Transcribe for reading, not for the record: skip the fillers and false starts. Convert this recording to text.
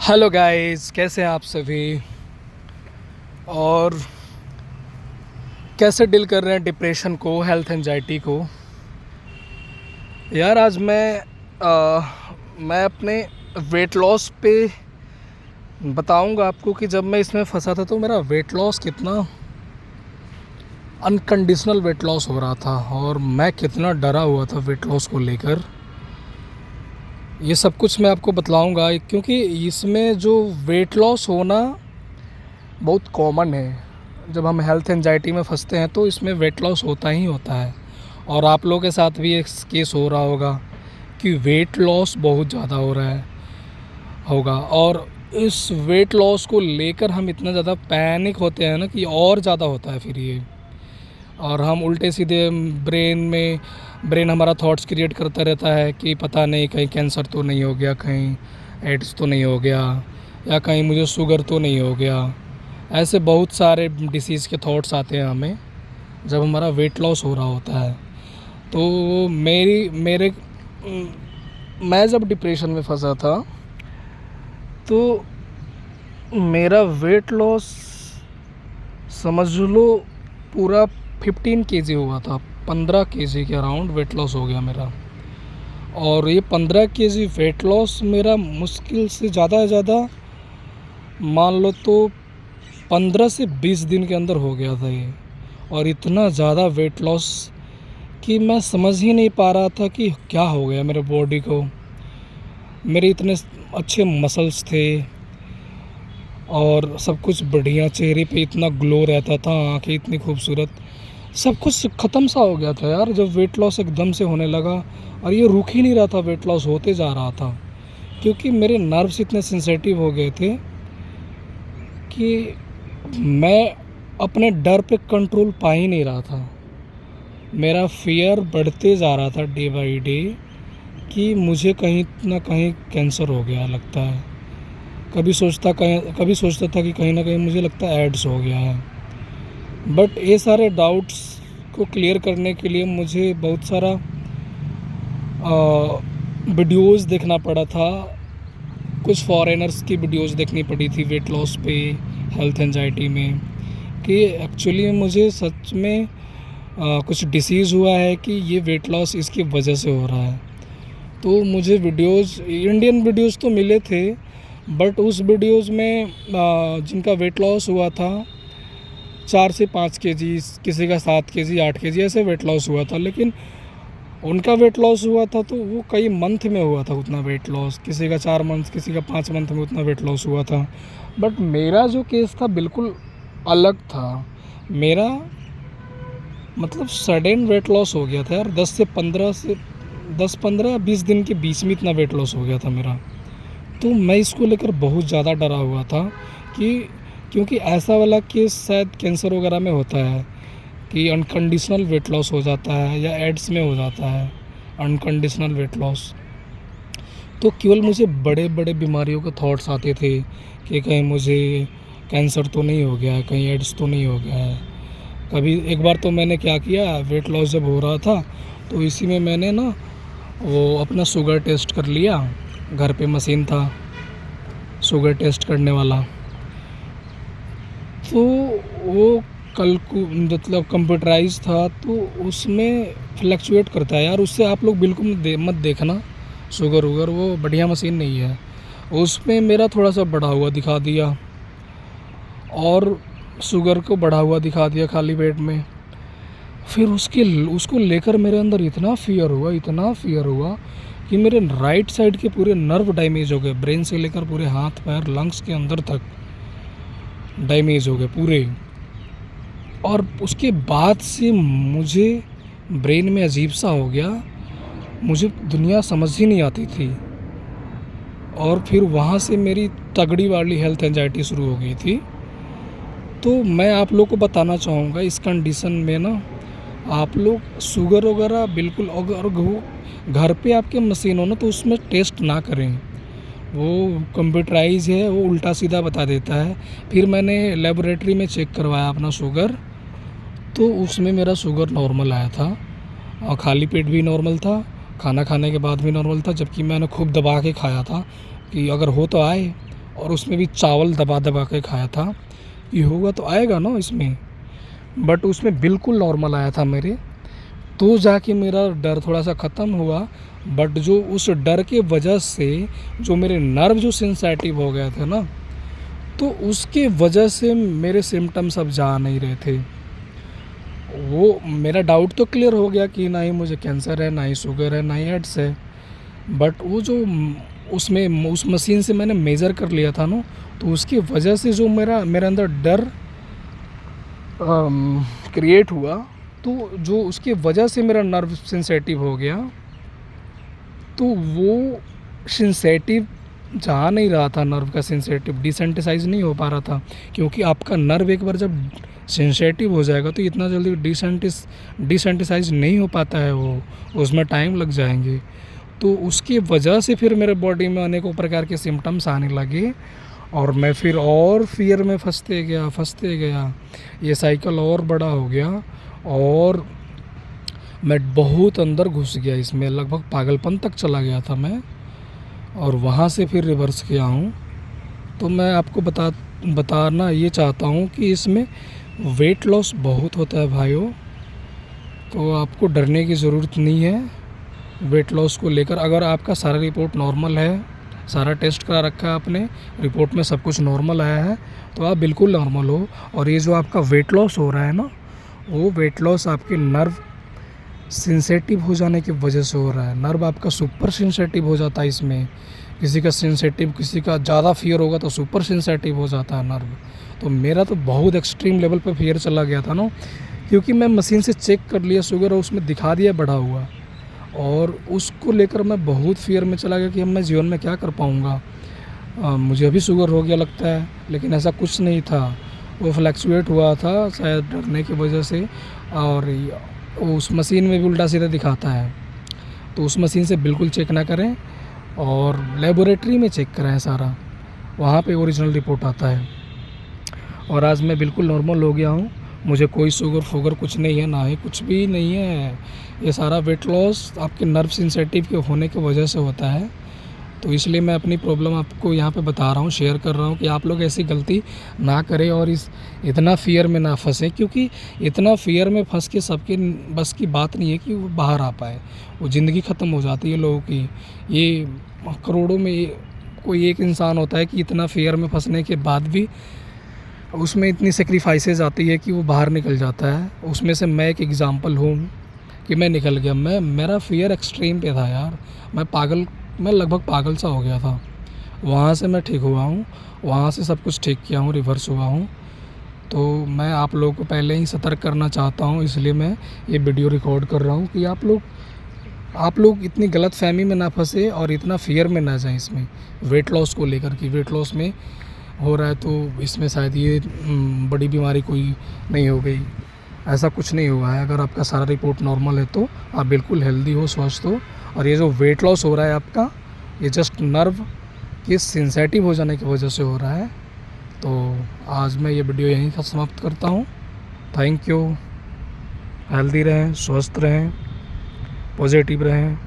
Hello guys, कैसे हैं आप सभी। और कैसे डील कर रहे हैं डिप्रेशन को, हेल्थ एंजाइटी को। यार आज मैं अपने वेट लॉस पे बताऊंगा आपको कि जब मैं इसमें फंसा था तो मेरा वेट लॉस कितना अनकंडीशनल वेट लॉस हो रहा था और मैं कितना डरा हुआ था वेट लॉस को लेकर। ये सब कुछ मैं आपको बतलाऊंगा क्योंकि इसमें जो वेट लॉस होना बहुत कॉमन है। जब हम हेल्थ एंजाइटी में फंसते हैं तो इसमें वेट लॉस होता ही होता है। और आप लोगों के साथ भी एक केस हो रहा होगा कि वेट लॉस बहुत ज़्यादा हो रहा है होगा। और इस वेट लॉस को लेकर हम इतना ज़्यादा पैनिक होते हैं ना कि और ज़्यादा होता है फिर ये। और हम उल्टे सीधे ब्रेन हमारा थॉट्स क्रिएट करता रहता है कि पता नहीं कहीं कैंसर तो नहीं हो गया, कहीं एड्स तो नहीं हो गया, या कहीं मुझे शुगर तो नहीं हो गया। ऐसे बहुत सारे डिसीज़ के थॉट्स आते हैं हमें जब हमारा वेट लॉस हो रहा होता है। तो मैं जब डिप्रेशन में फंसा था तो मेरा वेट लॉस समझ लो पूरा 15 केजी हुआ था। 15 केजी के अराउंड वेट लॉस हो गया मेरा। और ये 15 केजी वेट लॉस मेरा मुश्किल से ज़्यादा मान लो तो 15 से 20 दिन के अंदर हो गया था ये। और इतना ज़्यादा वेट लॉस कि मैं समझ ही नहीं पा रहा था कि क्या हो गया मेरे बॉडी को। मेरे इतने अच्छे मसल्स थे और सब कुछ बढ़िया, चेहरे पे इतना ग्लो रहता था, आंखें इतनी खूबसूरत, सब कुछ ख़त्म सा हो गया था यार जब वेट लॉस एकदम से होने लगा। और ये रुक ही नहीं रहा था, वेट लॉस होते जा रहा था क्योंकि मेरे नर्व्स इतने सेंसिटिव हो गए थे कि मैं अपने डर पे कंट्रोल पा ही नहीं रहा था। मेरा फियर बढ़ते जा रहा था डे बाय डे कि मुझे कहीं ना कहीं कैंसर हो गया लगता है। कभी सोचता था कि कहीं ना कहीं मुझे लगता है एड्स हो गया है। बट ये सारे डाउट्स को क्लियर करने के लिए मुझे बहुत सारा वीडियोस देखना पड़ा था। कुछ फॉरेनर्स की वीडियोस देखनी पड़ी थी वेट लॉस पे, हेल्थ एंजाइटी में, कि एक्चुअली मुझे सच में कुछ डिसीज़ हुआ है कि ये वेट लॉस इसकी वजह से हो रहा है। तो मुझे इंडियन वीडियोस तो मिले थे, बट उस वीडियोस में जिनका वेट लॉस हुआ था 4 से 5 केजी, किसी का 7 केजी 8 केजी ऐसे वेट लॉस हुआ था। लेकिन उनका वेट लॉस हुआ था तो वो कई मंथ में हुआ था उतना वेट लॉस, किसी का 4 मंथ, किसी का 5 मंथ में उतना वेट लॉस हुआ था। बट मेरा जो केस था बिल्कुल अलग था। मेरा मतलब सडन वेट लॉस हो गया था यार। 10-15 20 दिन के बीच में इतना वेट लॉस हो गया था मेरा। तो मैं इसको लेकर बहुत ज़्यादा डरा हुआ था कि क्योंकि ऐसा वाला केस शायद कैंसर वगैरह में होता है कि अनकंडीशनल वेट लॉस हो जाता है, या एड्स में हो जाता है अनकंडीशनल वेट लॉस। तो केवल मुझे बड़े बड़े बीमारियों के थॉट्स आते थे कि कहीं मुझे कैंसर तो नहीं हो गया है, कहीं एड्स तो नहीं हो गया है। कभी एक बार तो मैंने क्या किया, वेट लॉस जब हो रहा था तो इसी में मैंने ना वो अपना शुगर टेस्ट कर लिया। घर पे मशीन था शुगर टेस्ट करने वाला, तो वो मतलब कंप्यूटराइज था, तो उसमें फ्लक्चुएट करता है यार। उससे आप लोग बिल्कुल मत देखना शुगर वुगर, वो बढ़िया मशीन नहीं है। उसमें मेरा थोड़ा सा बढ़ा हुआ दिखा दिया और शुगर को बढ़ा हुआ दिखा दिया खाली पेट में। फिर उसको लेकर मेरे अंदर इतना फियर हुआ कि मेरे राइट साइड के पूरे नर्व डैमेज हो गए। ब्रेन से लेकर पूरे हाथ पैर लंग्स के अंदर तक डैमेज हो गए पूरे। और उसके बाद से मुझे ब्रेन में अजीब सा हो गया, मुझे दुनिया समझ ही नहीं आती थी। और फिर वहाँ से मेरी तगड़ी वाली हेल्थ एंजाइटी शुरू हो गई थी। तो मैं आप लोग को बताना चाहूँगा इस कंडीशन में ना आप लोग शुगर वगैरह बिल्कुल, अगर घर पे आपके मशीन हो ना तो उसमें टेस्ट ना करें। वो कंप्यूटराइज है, वो उल्टा सीधा बता देता है। फिर मैंने लेबोरेटरी में चेक करवाया अपना शुगर, तो उसमें मेरा शुगर नॉर्मल आया था और खाली पेट भी नॉर्मल था, खाना खाने के बाद भी नॉर्मल था। जबकि मैंने खूब दबा के खाया था कि अगर हो तो आए, और उसमें भी चावल दबा दबा के खाया था कि होगा तो आएगा ना इसमें, बट उसमें बिल्कुल नॉर्मल आया था मेरे। तो जाके मेरा डर थोड़ा सा ख़त्म हुआ। बट जो उस डर के वजह से जो मेरे नर्व जो सेंसिटिव हो गए थे ना, तो उसके वजह से मेरे सिम्टम्स अब जा नहीं रहे थे। वो मेरा डाउट तो क्लियर हो गया कि ना ही मुझे कैंसर है, ना ही शुगर है, ना ही एड्स है। बट वो जो उसमें उस मशीन से मैंने मेज़र कर लिया था ना, तो उसकी वजह से जो मेरे अंदर डर क्रिएट हुआ, तो जो उसकी वजह से मेरा नर्व सेंसिटिव हो गया, तो वो सेंसिटिव जा नहीं रहा था। नर्व का सेंसिटिव डिसेंसिटाइज नहीं हो पा रहा था, क्योंकि आपका नर्व एक बार जब सेंसिटिव हो जाएगा तो इतना जल्दी डिसेंसिटाइज नहीं हो पाता है, वो उसमें टाइम लग जाएंगे। तो उसकी वजह से फिर मेरे बॉडी में अनेकों प्रकार के सिम्टम्स आने लगे, और मैं फिर और फियर में फंसते गया। ये साइकिल और बड़ा हो गया, और मैं बहुत अंदर घुस गया इसमें, लगभग पागलपन तक चला गया था मैं, और वहाँ से फिर रिवर्स किया हूँ। तो मैं आपको बताना ये चाहता हूँ कि इसमें वेट लॉस बहुत होता है भाइयों, तो आपको डरने की ज़रूरत नहीं है वेट लॉस को लेकर। अगर आपका सारा रिपोर्ट नॉर्मल है, सारा टेस्ट करा रखा है आपने, रिपोर्ट में सब कुछ नॉर्मल आया है, तो आप बिल्कुल नॉर्मल हो। और ये जो आपका वेट लॉस हो रहा है ना, वो वेट लॉस आपके नर्व सेंसिटिव हो जाने की वजह से हो रहा है। नर्व आपका सुपर सेंसिटिव हो जाता है इसमें, किसी का सेंसिटिव, किसी का ज़्यादा फियर होगा तो सुपर सेंसिटिव हो जाता है नर्व। तो मेरा तो बहुत एक्सट्रीम लेवल पे फियर चला गया था ना, क्योंकि मैं मशीन से चेक कर लिया शुगर, और उसमें दिखा दिया बढ़ा हुआ, और उसको लेकर मैं बहुत फियर में चला गया कि अब मैं जीवन में क्या कर पाऊँगा। मुझे अभी शुगर हो गया लगता है, लेकिन ऐसा कुछ नहीं था। वो फ्लैक्चुएट हुआ था शायद डरने की वजह से, और उस मशीन में भी उल्टा सीधा दिखाता है। तो उस मशीन से बिल्कुल चेक ना करें, और लेबोरेटरी में चेक कराएं सारा, वहाँ पे ओरिजिनल रिपोर्ट आता है। और आज मैं बिल्कुल नॉर्मल हो गया हूँ, मुझे कोई शुगर कुछ नहीं है, ना ही कुछ भी नहीं है। ये सारा वेट लॉस आपके नर्व सेंसिटिव के होने की वजह से होता है। तो इसलिए मैं अपनी प्रॉब्लम आपको यहाँ पे बता रहा हूँ, शेयर कर रहा हूँ कि आप लोग ऐसी गलती ना करें और इतना फ़ियर में ना फंसें, क्योंकि इतना फ़ियर में फंस के सबके बस की बात नहीं है कि वो बाहर आ पाए। वो ज़िंदगी ख़त्म हो जाती है लोगों की। ये करोड़ों में कोई एक इंसान होता है कि इतना फ़ियर में फंसने के बाद भी उसमें इतनी सेक्रीफाइसेस आती है कि वो बाहर निकल जाता है। उसमें से मैं एक एग्ज़ाम्पल हूँ कि मैं निकल गया। मेरा फ़ियर एक्सट्रीम पे था यार, मैं लगभग पागल सा हो गया था। वहाँ से मैं ठीक हुआ हूँ, वहाँ से सब कुछ ठीक किया हूँ, रिवर्स हुआ हूँ। तो मैं आप लोगों को पहले ही सतर्क करना चाहता हूँ, इसलिए मैं ये वीडियो रिकॉर्ड कर रहा हूँ कि आप लोग इतनी गलतफ़हमी में ना फंसे और इतना फ़ियर में ना जाएं इसमें वेट लॉस को लेकर, कि वेट लॉस में हो रहा है तो इसमें शायद ये बड़ी बीमारी कोई नहीं हो गई। ऐसा कुछ नहीं हुआ है। अगर आपका सारा रिपोर्ट नॉर्मल है तो आप बिल्कुल हेल्दी हो, स्वस्थ हो। और ये जो वेट लॉस हो रहा है आपका, ये जस्ट नर्व के सेंसिटिव हो जाने की वजह से हो रहा है। तो आज मैं ये वीडियो यहीं पर समाप्त करता हूँ। Thank you. हेल्दी रहें, स्वस्थ रहें, पॉजिटिव रहें।